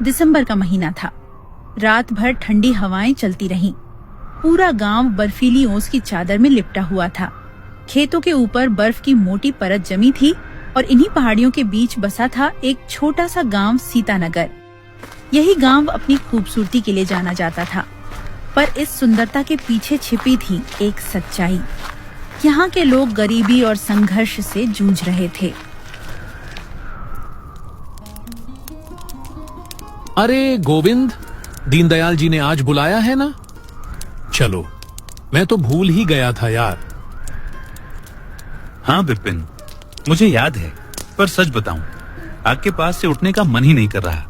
दिसंबर का महीना था। रात भर ठंडी हवाएं चलती रहीं। पूरा गांव बर्फीली ओस की चादर में लिपटा हुआ था। खेतों के ऊपर बर्फ की मोटी परत जमी थी और इन्हीं पहाड़ियों के बीच बसा था एक छोटा सा गांव सीतानगर। यही गांव अपनी खूबसूरती के लिए जाना जाता था, पर इस सुंदरता के पीछे छिपी थी एक सच्चाई। यहाँ के लोग गरीबी और संघर्ष से जूझ रहे थे। अरे गोविंद, दीनदयाल जी ने आज बुलाया है ना? चलो, मैं तो भूल ही गया था यार। हाँ विपिन, मुझे याद है, पर सच बताऊं, आग के पास से उठने का मन ही नहीं कर रहा।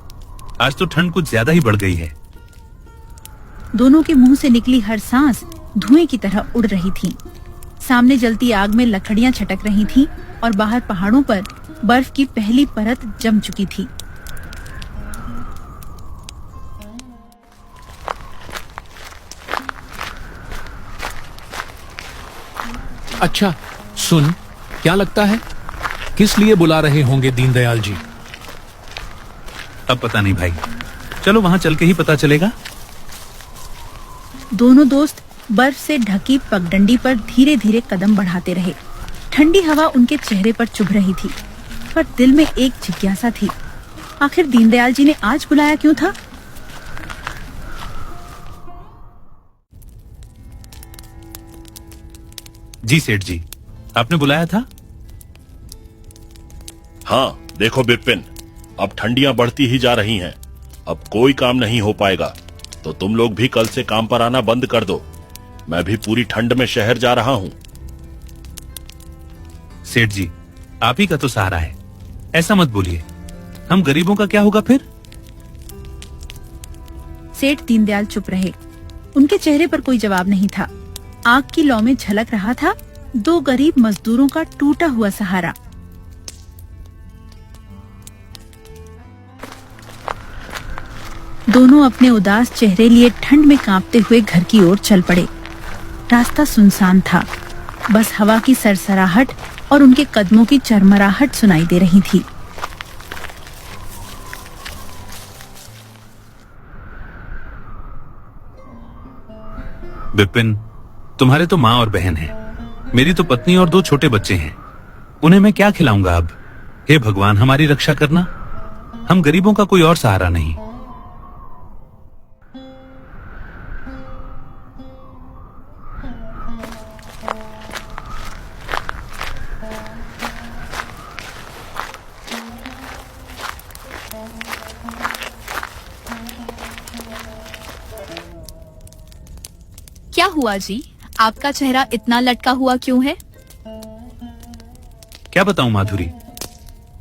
आज तो ठंड कुछ ज्यादा ही बढ़ गई है। दोनों के मुंह से निकली हर सांस धुएं की तरह उड़ रही थी। सामने जलती आग में लकड़ियां छटक रही थीं और बाहर पहाड़ों पर बर्फ की पहली परत जम चुकी थी। अच्छा सुन, क्या लगता है किस लिए बुला रहे होंगे दीनदयाल जी? अब पता नहीं भाई, चलो वहां चल के ही पता चलेगा। दोनों दोस्त बर्फ से ढकी पगडंडी पर धीरे धीरे कदम बढ़ाते रहे। ठंडी हवा उनके चेहरे पर चुभ रही थी, पर दिल में एक जिज्ञासा थी। आखिर दीनदयाल जी ने आज बुलाया क्यों था? जी सेठ जी, आपने बुलाया था? हाँ देखो बिपिन, अब ठंडियां बढ़ती ही जा रही हैं। अब कोई काम नहीं हो पाएगा, तो तुम लोग भी कल से काम पर आना बंद कर दो। मैं भी पूरी ठंड में शहर जा रहा हूँ। सेठ जी, आप ही का तो सहारा है, ऐसा मत बोलिए। हम गरीबों का क्या होगा फिर? सेठ दीनदयाल चुप रहे। उनके चेहरे पर कोई जवाब नहीं था। आग की लौ में झलक रहा था दो गरीब मजदूरों का टूटा हुआ सहारा। दोनों अपने उदास चेहरे लिए ठंड में कांपते हुए घर की ओर चल पड़े। रास्ता सुनसान था, बस हवा की सरसराहट और उनके कदमों की चरमराहट सुनाई दे रही थी। बिपिन, तुम्हारे तो माँ और बहन है, मेरी तो पत्नी और 2 छोटे बच्चे हैं। उन्हें मैं क्या खिलाऊंगा अब? हे भगवान, हमारी रक्षा करना। हम गरीबों का कोई और सहारा नहीं। क्या हुआ जी, आपका चेहरा इतना लटका हुआ क्यों है? क्या बताऊं माधुरी,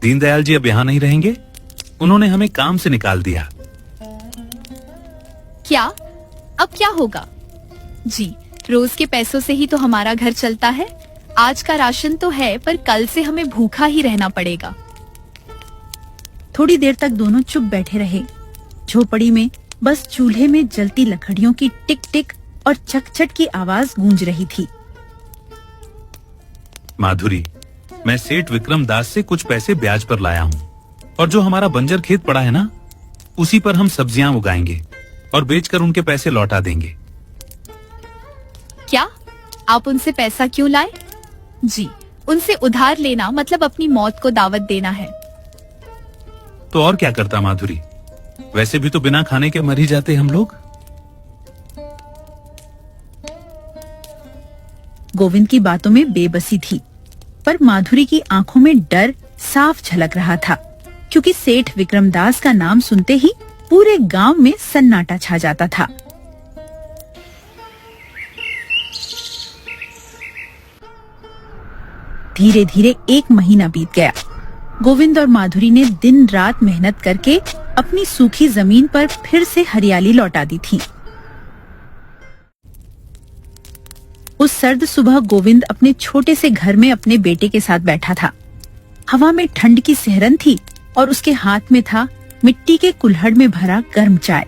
दीनदयाल जी अब यहाँ नहीं रहेंगे। उन्होंने हमें काम से निकाल दिया। क्या? अब क्या होगा? जी, रोज के पैसों से ही तो हमारा घर चलता है। आज का राशन तो है, पर कल से हमें भूखा ही रहना पड़ेगा। थोड़ी देर तक दोनों चुप बैठे रहे। झोपड़ी में बस चूल्हे में जलती लकड़ियों की टिक टिक और चकचट की आवाज गूंज रही थी। माधुरी, मैं सेठ विक्रम दास से कुछ पैसे ब्याज पर लाया हूँ, और जो हमारा बंजर खेत पड़ा है ना, उसी पर हम सब्जियां उगाएंगे और बेचकर उनके पैसे लौटा देंगे। क्या आप उनसे पैसा क्यों लाए? जी, उनसे उधार लेना मतलब अपनी मौत को दावत देना है। तो और क्या करता माधुरी, वैसे भी तो बिना खाने के मर ही जाते हम लोग। गोविंद की बातों में बेबसी थी, पर माधुरी की आंखों में डर साफ झलक रहा था, क्योंकि सेठ विक्रमदास का नाम सुनते ही पूरे गांव में सन्नाटा छा जाता था। धीरे धीरे 1 महीना बीत गया। गोविंद और माधुरी ने दिन रात मेहनत करके अपनी सूखी जमीन पर फिर से हरियाली लौटा दी थी। उस सर्द सुबह गोविंद अपने छोटे से घर में अपने बेटे के साथ बैठा था। हवा में ठंड की सिहरन थी और उसके हाथ में था मिट्टी के कुल्हड़ में भरा गर्म चाय।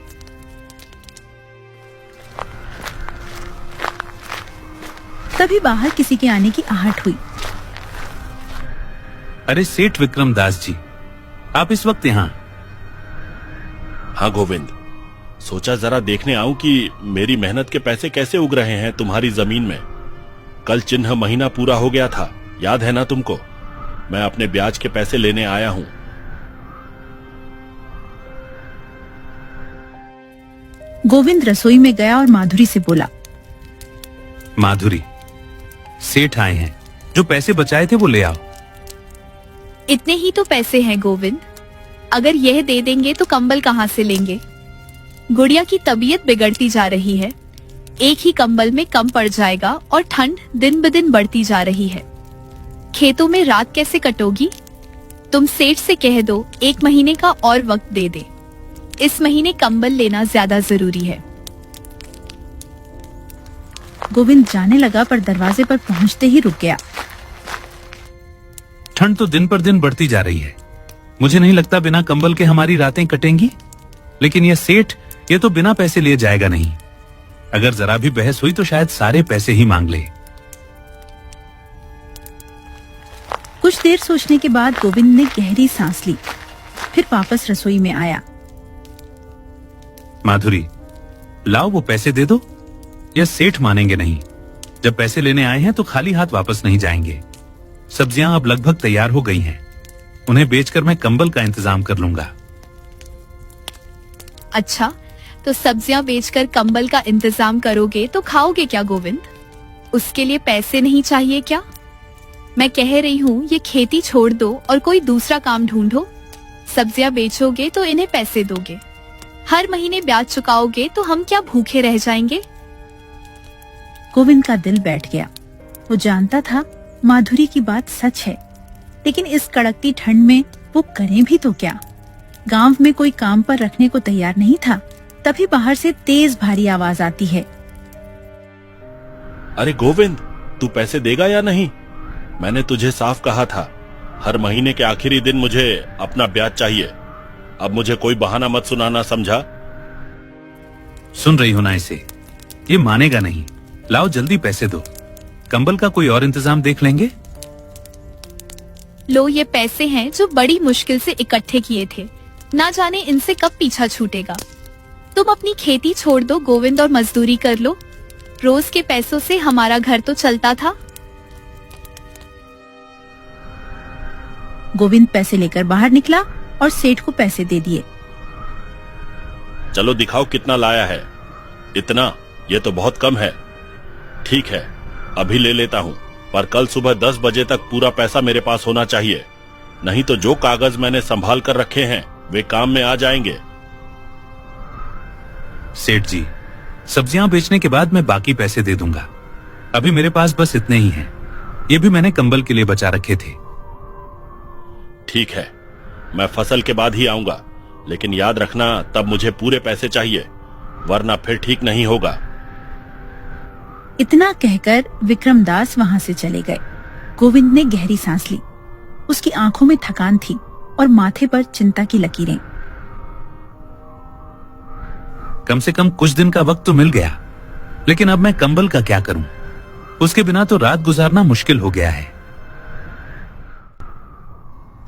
तभी बाहर किसी के आने की आहट हुई। अरे सेठ विक्रम दास जी, आप इस वक्त यहाँ? हाँ गोविंद, सोचा जरा देखने आऊं कि मेरी मेहनत के पैसे कैसे उग रहे हैं तुम्हारी जमीन में। कल चिन्ह महीना पूरा हो गया था, याद है ना तुमको? मैं अपने ब्याज के पैसे लेने आया हूं। गोविंद रसोई में गया और माधुरी से बोला, माधुरी, सेठ आए हैं, जो पैसे बचाए थे वो ले आओ। इतने ही तो पैसे हैं गोविंद, अगर यह दे देंगे तो कंबल कहाँ से लेंगे? गुड़िया की तबीयत बिगड़ती जा रही है, एक ही कंबल में कम पड़ जाएगा और ठंड दिन ब दिन बढ़ती जा रही है। खेतों में रात कैसे कटोगी? तुम सेठ से कह दो 1 महीने का और वक्त दे दे। इस महीने कंबल लेना ज्यादा जरूरी है। गोविंद जाने लगा पर दरवाजे पर पहुंचते ही रुक गया। ठंड तो दिन पर दिन बढ़ती जा रही है, मुझे नहीं लगता बिना कंबल के हमारी रातें कटेंगी। लेकिन यह सेठ, ये तो बिना पैसे लिए जाएगा नहीं। अगर जरा भी बहस हुई तो शायद सारे पैसे ही मांग ले। कुछ देर सोचने के बाद गोविंद ने गहरी सांस ली, फिर वापस रसोई में आया। माधुरी, लाओ वो पैसे दे दो। यह सेठ मानेंगे नहीं। जब पैसे लेने आए हैं तो खाली हाथ वापस नहीं जाएंगे। सब्जियां अब लगभग तैयार हो गई हैं, उन्हें बेचकर मैं कंबल का इंतजाम कर लूंगा। अच्छा, तो सब्जियां बेचकर कंबल का इंतजाम करोगे तो खाओगे क्या गोविंद? उसके लिए पैसे नहीं चाहिए क्या? मैं कह रही हूँ ये खेती छोड़ दो और कोई दूसरा काम ढूंढो। सब्जियां बेचोगे तो इन्हें पैसे दोगे, हर महीने ब्याज चुकाओगे तो हम क्या भूखे रह जाएंगे? गोविंद का दिल बैठ गया। वो जानता था माधुरी की बात सच है, लेकिन इस कड़कती ठंड में वो करे भी तो क्या? गांव में कोई काम पर रखने को तैयार नहीं था। तभी बाहर से तेज भारी आवाज आती है। अरे गोविंद, तू पैसे देगा या नहीं? मैंने तुझे साफ कहा था, हर महीने के आखिरी दिन मुझे अपना ब्याज चाहिए। अब मुझे कोई बहाना मत सुनाना, समझा? सुन रही हो ना इसे? ये मानेगा नहीं। लाओ जल्दी पैसे दो, कंबल का कोई और इंतजाम देख लेंगे। लो, ये पैसे हैं जो बड़ी मुश्किल से इकट्ठे किए थे, ना जाने इनसे कब पीछा छूटेगा। तुम अपनी खेती छोड़ दो गोविंद और मजदूरी कर लो। रोज के पैसों से हमारा घर तो चलता था। गोविंद पैसे लेकर बाहर निकला और सेठ को पैसे दे दिए। चलो दिखाओ कितना लाया है। इतना? ये तो बहुत कम है। ठीक है, अभी ले लेता हूँ, पर कल सुबह 10 बजे तक पूरा पैसा मेरे पास होना चाहिए, नहीं तो जो कागज मैंने संभाल कर रखे हैं वे काम में आ जाएंगे। सेठ जी, सब्जियां बेचने के बाद मैं बाकी पैसे दे दूंगा। अभी मेरे पास बस इतने ही हैं। ये भी मैंने कंबल के लिए बचा रखे थे। ठीक है, मैं फसल के बाद ही आऊंगा, लेकिन याद रखना तब मुझे पूरे पैसे चाहिए, वरना फिर ठीक नहीं होगा। इतना कहकर विक्रमदास वहां से चले गए। गोविंद ने गहरी सांस ली। उसकी आंखों में थकान थी और माथे पर चिंता की लकीरें। कम से कम कुछ दिन का वक्त तो मिल गया, लेकिन अब मैं कंबल का क्या करूं? उसके बिना तो रात गुजारना मुश्किल हो गया है।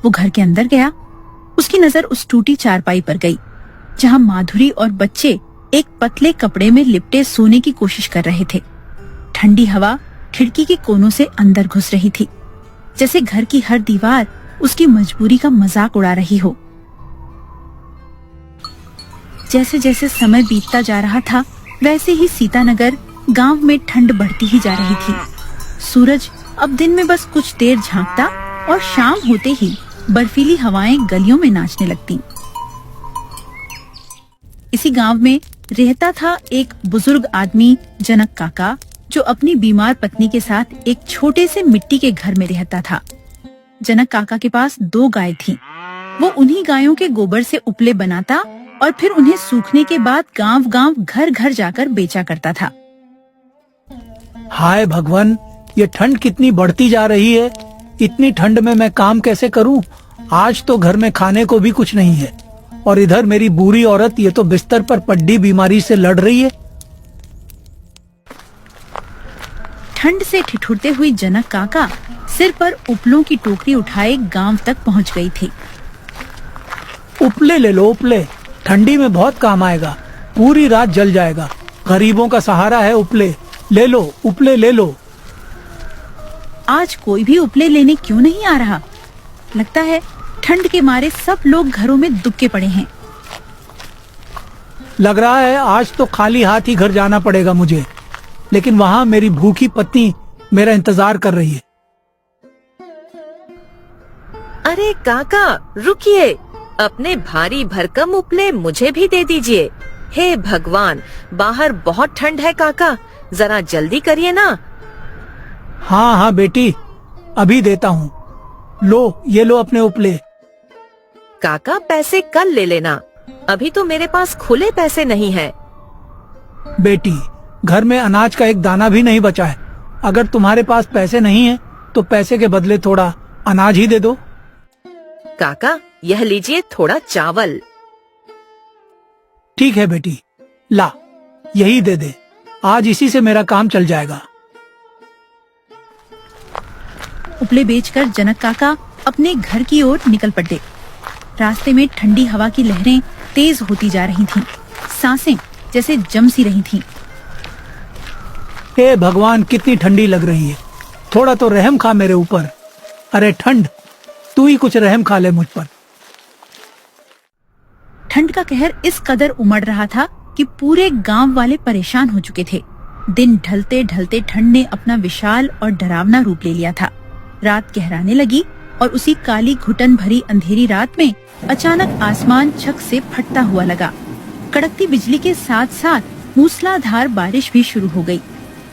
वो घर के अंदर गया। उसकी नजर उस टूटी चारपाई पर गई, जहां माधुरी और बच्चे एक पतले कपड़े में लिपटे सोने की कोशिश कर रहे थे। ठंडी हवा खिड़की के कोनों से अंदर घुस रही थी, जैसे घर की हर दीवार उसकी मजबूरी का मजाक उड़ा रही हो। जैसे जैसे समय बीतता जा रहा था, वैसे ही सीतानगर गांव में ठंड बढ़ती ही जा रही थी। सूरज अब दिन में बस कुछ देर झांकता और शाम होते ही बर्फीली हवाएं गलियों में नाचने लगती। इसी गांव में रहता था एक बुजुर्ग आदमी, जनक काका, जो अपनी बीमार पत्नी के साथ एक छोटे से मिट्टी के घर में रहता था। जनक काका के पास 2 गाय थीं। वो उन्हीं गायों के गोबर से उपले बनाता और फिर उन्हें सूखने के बाद गांव-गांव, घर-घर जाकर बेचा करता था। हाय भगवान, ये ठंड कितनी बढ़ती जा रही है। इतनी ठंड में मैं काम कैसे करूं? आज तो घर में खाने को भी कुछ नहीं है, और इधर मेरी बूढ़ी औरत ये तो बिस्तर पर पड्डी बीमारी से लड़ रही है। ठंड से ठिठुरते हुई जनक काका सिर पर उपलों की टोकरी उठाए गांव तक पहुंच गई थी। उपले ले लो, उपले। ठंडी में बहुत काम आएगा, पूरी रात जल जाएगा। गरीबों का सहारा है उपले, ले लो उपले ले लो। आज कोई भी उपले लेने क्यों नहीं आ रहा? लगता है ठंड के मारे सब लोग घरों में दुबके पड़े हैं। लग रहा है आज तो खाली हाथ ही घर जाना पड़ेगा मुझे, लेकिन वहाँ मेरी भूखी पत्नी मेरा इंतजार कर रही है। अरे काका रुकिए, अपने भारी भरकम उपले मुझे भी दे दीजिए। हे भगवान, बाहर बहुत ठंड है काका, जरा जल्दी करिए ना। हाँ हाँ बेटी, अभी देता हूँ। लो ये लो अपने उपले। काका पैसे कल ले लेना, अभी तो मेरे पास खुले पैसे नहीं है। बेटी, घर में अनाज का एक दाना भी नहीं बचा है। अगर तुम्हारे पास पैसे नहीं है तो पैसे के बदले थोड़ा अनाज ही दे दो। काका यह लीजिए थोड़ा चावल। ठीक है बेटी, ला यही दे दे, आज इसी से मेरा काम चल जाएगा। उपले बेचकर जनक काका अपने घर की ओर निकल पड़े। रास्ते में ठंडी हवा की लहरें तेज होती जा रही थीं, सांसें जैसे जम सी रही थीं। हे भगवान, कितनी ठंडी लग रही है, थोड़ा तो रहम खा मेरे ऊपर। अरे ठंड, तू ही कुछ रहम खा ले मुझ पर। ठंड का कहर इस कदर उमड़ रहा था कि पूरे गांव वाले परेशान हो चुके थे। दिन ढलते ढलते ठंड ने अपना विशाल और डरावना रूप ले लिया था। रात गहराने लगी और उसी काली घुटन भरी अंधेरी रात में अचानक आसमान छक से फटता हुआ लगा। कड़कती बिजली के साथ साथ मूसलाधार बारिश भी शुरू हो गई।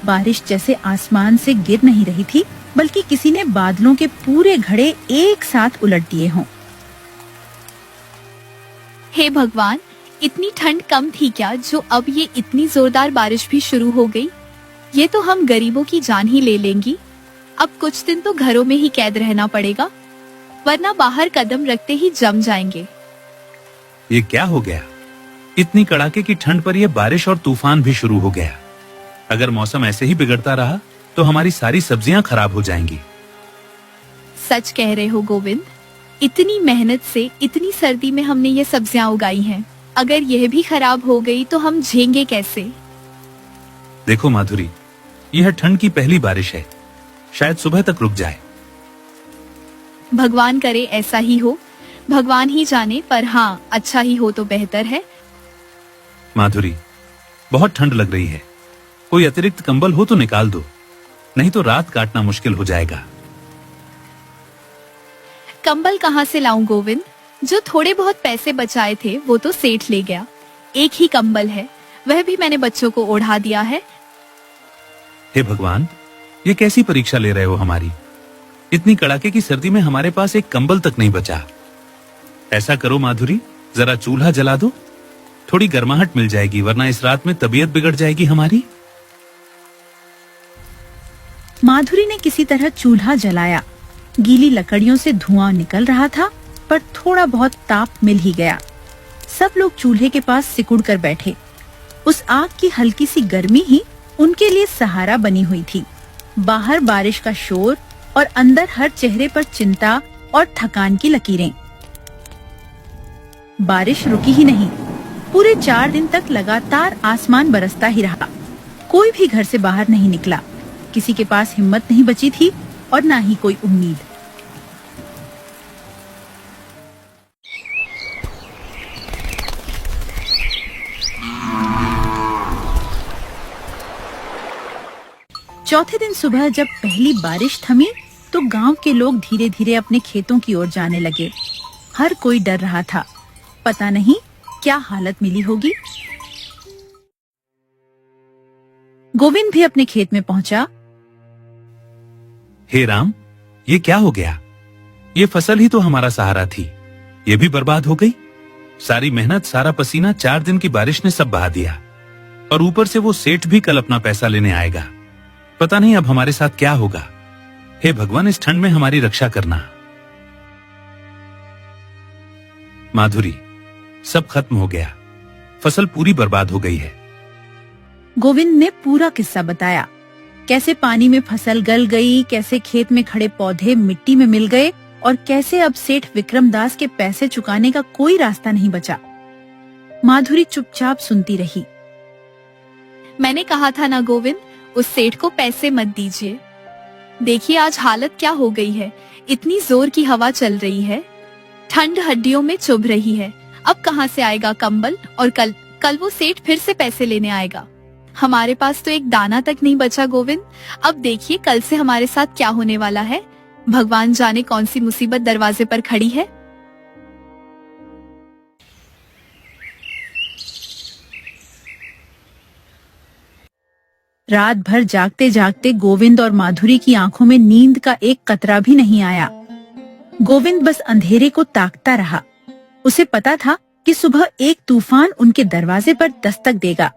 बारिश जैसे आसमान से गिर नहीं रही थी, बल्कि किसी ने बादलों के पूरे घड़े एक साथ उलट दिए हों। हे भगवान, इतनी ठंड कम थी क्या जो अब ये इतनी जोरदार बारिश भी शुरू हो गई? ये तो हम गरीबों की जान ही ले लेंगी। अब कुछ दिन तो घरों में ही कैद रहना पड़ेगा, वरना बाहर कदम रखते ही जम जाएंगे। ये क्या हो गया? इतनी कड़ाके की ठंड पर यह बारिश और तूफान भी शुरू हो गया। अगर मौसम ऐसे ही बिगड़ता रहा तो हमारी सारी सब्जियां खराब हो जाएंगी। सच कह रहे हो गोविंद, इतनी मेहनत से इतनी सर्दी में हमने ये सब्जियां उगाई हैं। अगर यह भी खराब हो गई तो हम झेंगे कैसे? देखो माधुरी, यह ठंड की पहली बारिश है, शायद सुबह तक रुक जाए। भगवान करे ऐसा ही हो, भगवान ही जाने, पर हाँ अच्छा ही हो तो बेहतर है। माधुरी, बहुत ठंड लग रही है, कोई अतिरिक्त कंबल हो तो निकाल दो, नहीं तो रात काटना मुश्किल हो जाएगा। कंबल कहाँ से लाऊं गोविंद? जो थोड़े बहुत पैसे बचाए थे वो तो सेठ ले गया। एक ही कंबल है, वह भी मैंने बच्चों को ओढ़ा दिया है। हे भगवान, ये कैसी परीक्षा ले रहे हो हमारी? इतनी कड़ाके की सर्दी में हमारे पास एक कंबल तक नहीं बचा। ऐसा करो माधुरी, जरा चूल्हा जला दो, थोड़ी गर्माहट मिल जाएगी, वरना इस रात में तबीयत बिगड़ जाएगी हमारी। माधुरी ने किसी तरह चूल्हा जलाया। गीली लकड़ियों से धुआं निकल रहा था, पर थोड़ा बहुत ताप मिल ही गया। सब लोग चूल्हे के पास सिकुड़ कर बैठे। उस आग की हल्की सी गर्मी ही उनके लिए सहारा बनी हुई थी। बाहर बारिश का शोर और अंदर हर चेहरे पर चिंता और थकान की लकीरें। बारिश रुकी ही नहीं। पूरे 4 दिन तक लगातार आसमान बरसता ही रहा। कोई भी घर से बाहर नहीं निकला। किसी के पास हिम्मत नहीं बची थी और ना ही कोई उम्मीद। चौथे दिन सुबह जब पहली बारिश थमी तो गांव के लोग धीरे धीरे अपने खेतों की ओर जाने लगे। हर कोई डर रहा था, पता नहीं क्या हालत मिली होगी। गोविंद भी अपने खेत में पहुंचा। हे राम, ये क्या हो गया? ये फसल ही तो हमारा सहारा थी, ये भी बर्बाद हो गई। सारी मेहनत, सारा पसीना 4 दिन की बारिश ने सब बहा दिया, और ऊपर से वो सेठ भी कल अपना पैसा लेने आएगा। पता नहीं अब हमारे साथ क्या होगा। हे भगवान, इस ठंड में हमारी रक्षा करना। माधुरी, सब खत्म हो गया, फसल पूरी बर्बाद हो गई है। गोविंद ने पूरा किस्सा बताया, कैसे पानी में फसल गल गई, कैसे खेत में खड़े पौधे मिट्टी में मिल गए और कैसे अब सेठ विक्रमदास के पैसे चुकाने का कोई रास्ता नहीं बचा। माधुरी चुपचाप सुनती रही। मैंने कहा था ना गोविंद, उस सेठ को पैसे मत दीजिए। देखिए आज हालत क्या हो गई है, इतनी जोर की हवा चल रही है, ठंड हड्डियों में चुभ रही है। अब कहाँ से आएगा कंबल? और कल वो सेठ फिर से पैसे लेने आएगा। हमारे पास तो एक दाना तक नहीं बचा गोविंद। अब देखिए कल से हमारे साथ क्या होने वाला है। भगवान जाने कौन सी मुसीबत दरवाजे पर खड़ी है। रात भर जागते जागते गोविंद और माधुरी की आंखों में नींद का एक कतरा भी नहीं आया। गोविंद बस अंधेरे को ताकता रहा। उसे पता था कि सुबह एक तूफान उनके दरवाजे पर दस्तक देगा।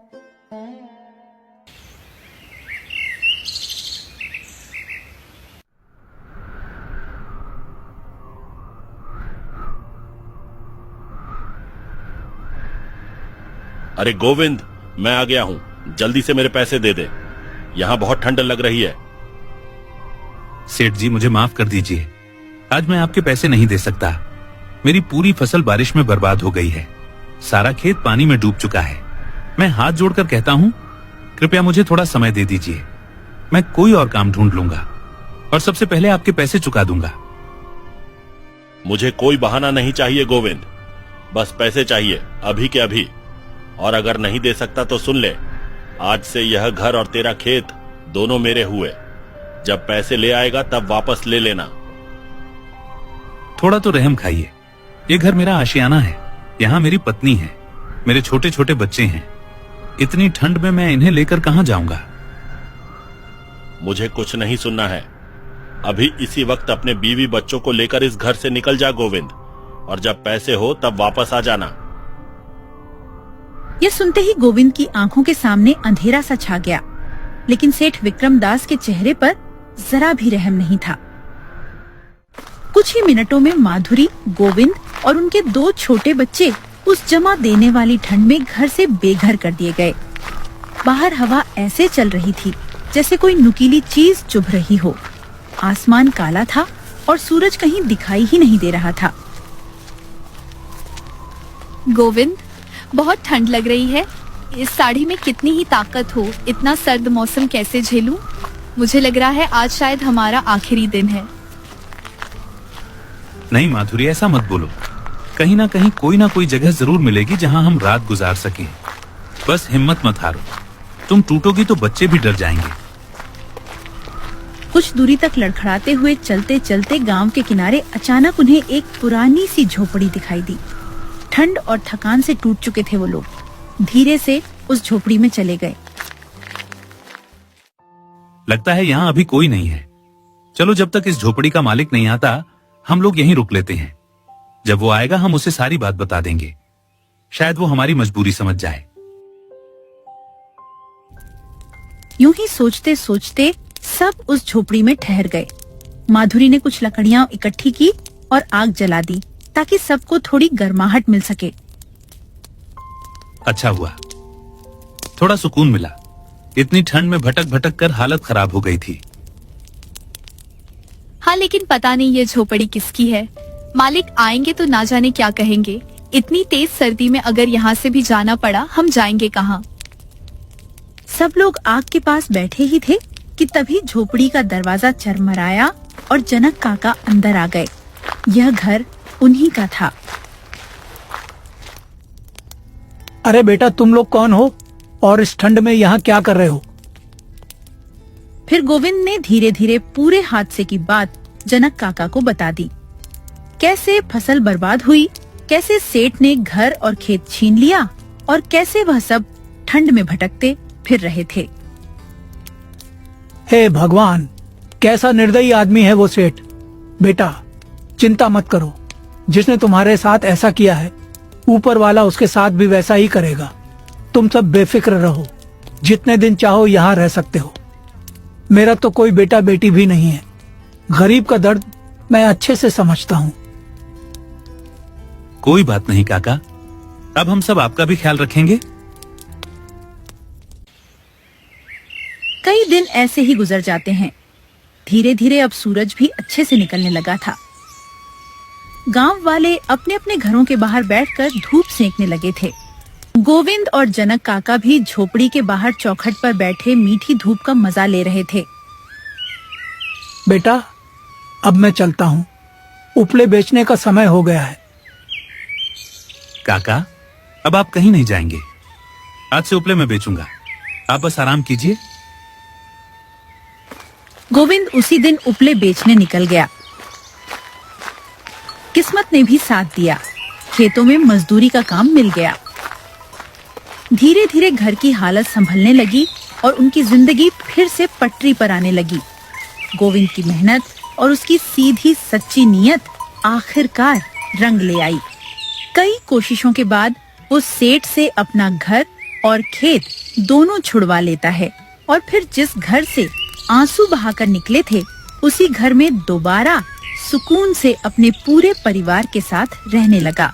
अरे गोविंद, मैं आ गया हूँ, जल्दी से मेरे पैसे दे दे, यहाँ बहुत ठंड लग रही है। सेठ जी मुझे माफ कर दीजिए, आज मैं आपके पैसे नहीं दे सकता। मेरी पूरी फसल बारिश में बर्बाद हो गई है, सारा खेत पानी में डूब चुका है। मैं हाथ जोड़कर कहता हूँ, कृपया मुझे थोड़ा समय दे दीजिए, मैं कोई और काम ढूंढ लूंगा और सबसे पहले आपके पैसे चुका दूंगा। मुझे कोई बहाना नहीं चाहिए गोविंद, बस पैसे चाहिए अभी के अभी। और अगर नहीं दे सकता तो सुन ले, आज से यह घर और तेरा खेत दोनों मेरे हुए। जब पैसे ले आएगा तब वापस ले लेना। थोड़ा तो रहम खाइए, ये घर मेरा आशियाना है, यहाँ मेरी पत्नी है, मेरे छोटे छोटे बच्चे हैं। इतनी ठंड में मैं इन्हें लेकर कहाँ जाऊंगा? मुझे कुछ नहीं सुनना है, अभी इसी वक्त अपने बीवी बच्चों को लेकर इस घर से निकल जा गोविंद, और जब पैसे हो तब वापस आ जाना। ये सुनते ही गोविंद की आंखों के सामने अंधेरा सा छा गया, लेकिन सेठ विक्रम दास के चेहरे पर जरा भी रहम नहीं था। कुछ ही मिनटों में माधुरी, गोविंद और उनके 2 छोटे बच्चे उस जमा देने वाली ठंड में घर से बेघर कर दिए गए। बाहर हवा ऐसे चल रही थी जैसे कोई नुकीली चीज चुभ रही हो। आसमान काला था और सूरज कहीं दिखाई ही नहीं दे रहा था। गोविंद, बहुत ठंड लग रही है, इस साड़ी में कितनी ही ताकत हो, इतना सर्द मौसम कैसे झेलूं? मुझे लग रहा है आज शायद हमारा आखिरी दिन है। नहीं माधुरी, ऐसा मत बोलो, कहीं ना कहीं कोई ना कोई जगह जरूर मिलेगी जहां हम रात गुजार सकें। बस हिम्मत मत हारो, तुम टूटोगी तो बच्चे भी डर जाएंगे। कुछ दूरी तक लड़खड़ाते हुए चलते चलते गांव के किनारे अचानक उन्हें एक पुरानी सी झोपड़ी दिखाई दी। ठंड और थकान से टूट चुके थे वो लोग। धीरे से उस झोपड़ी में चले गए। लगता है यहाँ अभी कोई नहीं है। चलो जब तक इस झोपड़ी का मालिक नहीं आता हम लोग यहीं रुक लेते हैं। जब वो आएगा हम उसे सारी बात बता देंगे, शायद वो हमारी मजबूरी समझ जाए। यूं ही सोचते सोचते सब उस झोपड़ी में ठहर गए। माधुरी ने कुछ लकड़ियां इकट्ठी की और आग जला दी ताकि सबको थोड़ी गर्माहट मिल सके। अच्छा हुआ, थोड़ा सुकून मिला। इतनी ठंड में भटक भटक कर हालत खराब हो गई थी। हाँ, लेकिन पता नहीं ये झोपड़ी किसकी है। मालिक आएंगे तो ना जाने क्या कहेंगे। इतनी तेज सर्दी में अगर यहाँ से भी जाना पड़ा, हम जाएंगे कहाँ? सब लोग आग के पास बैठे ही थे कि तभी झोपड़ी का दरवाजा चरमराया और जनक काका अंदर आ गए। यह घर उन्हीं का था। अरे बेटा, तुम लोग कौन हो और इस ठंड में यहाँ क्या कर रहे हो? फिर गोविंद ने धीरे धीरे पूरे हादसे की बात जनक काका को बता दी। कैसे फसल बर्बाद हुई, कैसे सेठ ने घर और खेत छीन लिया और कैसे वह सब ठंड में भटकते फिर रहे थे। हे भगवान, कैसा निर्दयी आदमी है वो सेठ। बेटा चिंता मत करो, जिसने तुम्हारे साथ ऐसा किया है ऊपर वाला उसके साथ भी वैसा ही करेगा। तुम सब बेफिक्र रहो, जितने दिन चाहो यहाँ रह सकते हो। मेरा तो कोई बेटा बेटी भी नहीं है। गरीब का दर्द मैं अच्छे से समझता हूँ। कोई बात नहीं काका, अब हम सब आपका भी ख्याल रखेंगे। कई दिन ऐसे ही गुजर जाते हैं। धीरे धीरे अब सूरज भी अच्छे से निकलने लगा था। गांव वाले अपने अपने घरों के बाहर बैठकर धूप सेंकने लगे थे। गोविंद और जनक काका भी झोपड़ी के बाहर चौखट पर बैठे मीठी धूप का मजा ले रहे थे। बेटा, अब मैं चलता हूँ। उपले बेचने का समय हो गया है। काका, अब आप कहीं नहीं जाएंगे। आज से उपले मैं बेचूंगा। आप बस आराम कीजिए। गोविंद उसी दिन उपले बेचने निकल गया। किस्मत ने भी साथ दिया। खेतों में मजदूरी का काम मिल गया। धीरे धीरे घर की हालत संभलने लगी और उनकी जिंदगी फिर से पटरी पर आने लगी। गोविंद की मेहनत और उसकी सीधी सच्ची नीयत आखिरकार रंग ले आई। कई कोशिशों के बाद वो सेठ से अपना घर और खेत दोनों छुड़वा लेता है और फिर जिस घर से आंसू बहाकर निकले थे उसी घर में दोबारा सुकून से अपने पूरे परिवार के साथ रहने लगा।